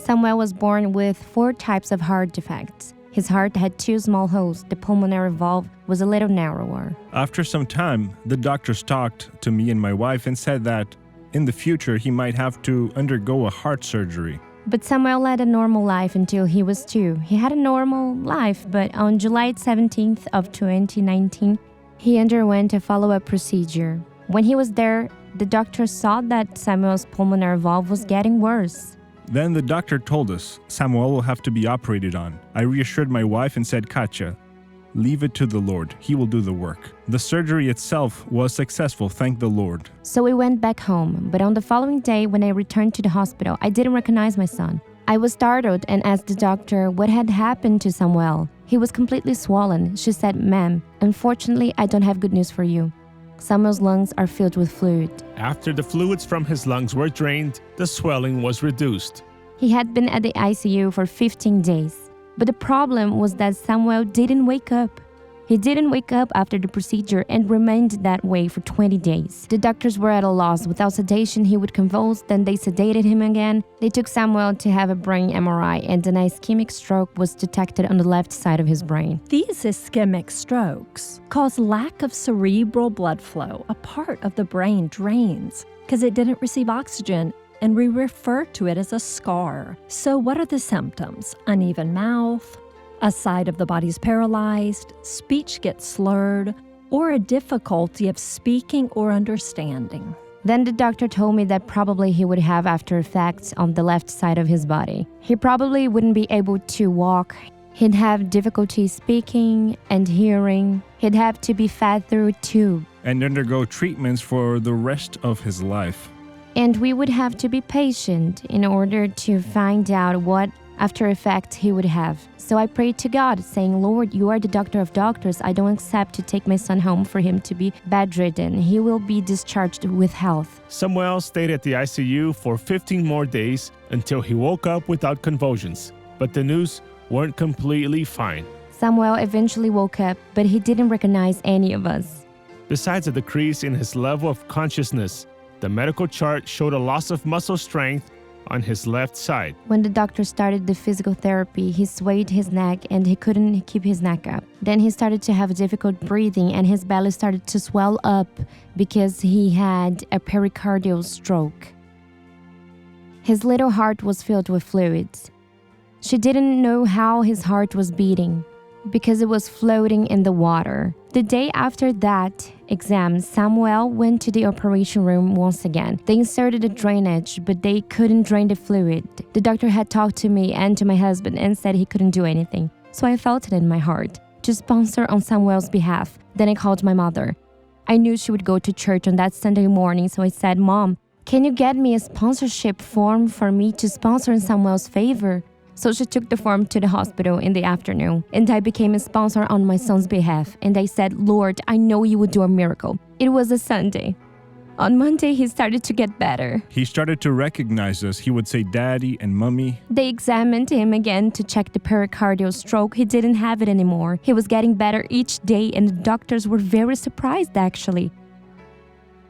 Samuel was born with 4 types of heart defects. His heart had 2 small holes. The pulmonary valve was a little narrower. After some time, the doctors talked to me and my wife and said that in the future he might have to undergo a heart surgery. But Samuel led a normal life until he was 2. He had a normal life, but on July 17th of 2019, he underwent a follow-up procedure. When he was there, the doctor saw that Samuel's pulmonary valve was getting worse. Then the doctor told us Samuel will have to be operated on. I reassured my wife and said, Katja, leave it to the Lord. He will do the work. The surgery itself was successful, thank the Lord. So we went back home, but on the following day when I returned to the hospital, I didn't recognize my son. I was startled and asked the doctor what had happened to Samuel. He was completely swollen. She said, Ma'am, unfortunately, I don't have good news for you. Samuel's lungs are filled with fluid. After the fluids from his lungs were drained, the swelling was reduced. He had been at the ICU for 15 days. But the problem was that Samuel didn't wake up. He didn't wake up after the procedure and remained that way for 20 days. The doctors were at a loss. Without sedation, he would convulse, then they sedated him again. They took Samuel to have a brain MRI, and an ischemic stroke was detected on the left side of his brain. These ischemic strokes cause lack of cerebral blood flow. A part of the brain drains because it didn't receive oxygen, and we refer to it as a scar. So what are the symptoms? Uneven mouth, a side of the body's paralyzed, speech gets slurred, or a difficulty of speaking or understanding. Then the doctor told me that probably he would have after effects on the left side of his body. He probably wouldn't be able to walk. He'd have difficulty speaking and hearing. He'd have to be fed through a tube. And undergo treatments for the rest of his life. And we would have to be patient in order to find out what after effects he would have. So I prayed to God, saying, Lord, you are the doctor of doctors. I don't accept to take my son home for him to be bedridden. He will be discharged with health. Samuel stayed at the ICU for 15 more days until he woke up without convulsions. But the news weren't completely fine. Samuel eventually woke up, but he didn't recognize any of us. Besides a decrease in his level of consciousness, the medical chart showed a loss of muscle strength on his left side. When the doctor started the physical therapy, he swayed his neck and he couldn't keep his neck up. Then he started to have difficult breathing and his belly started to swell up because he had a pericardial stroke. His little heart was filled with fluids. She didn't know how his heart was beating because it was floating in the water. The day after that exam, Samuel went to the operation room once again. They inserted a drainage, but they couldn't drain the fluid. The doctor had talked to me and to my husband and said he couldn't do anything. So I felt it in my heart to sponsor on Samuel's behalf. Then I called my mother. I knew she would go to church on that Sunday morning, so I said, Mom, can you get me a sponsorship form for me to sponsor in Samuel's favor? So she took the form to the hospital in the afternoon, and I became a sponsor on my son's behalf. And I said, Lord, I know you would do a miracle. It was a Sunday. On Monday, he started to get better. He started to recognize us. He would say daddy and mummy. They examined him again to check the pericardial stroke. He didn't have it anymore. He was getting better each day, and the doctors were very surprised, actually.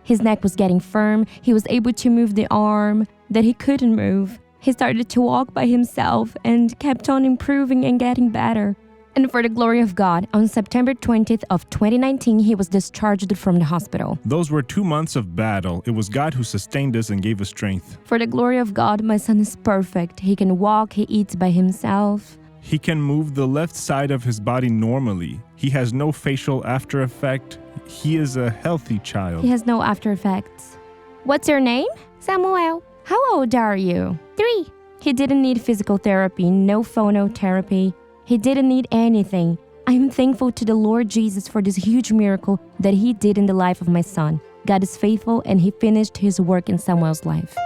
His neck was getting firm. He was able to move the arm that he couldn't move. He started to walk by himself and kept on improving and getting better. And for the glory of God, on September 20th of 2019, he was discharged from the hospital. Those were 2 months of battle. It was God who sustained us and gave us strength. For the glory of God, my son is perfect. He can walk, he eats by himself. He can move the left side of his body normally. He has no facial after effect. He is a healthy child. He has no after effects. What's your name? Samuel. How old are you? 3. He didn't need physical therapy, no phonotherapy. He didn't need anything. I am thankful to the Lord Jesus for this huge miracle that he did in the life of my son. God is faithful and he finished his work in Samuel's life.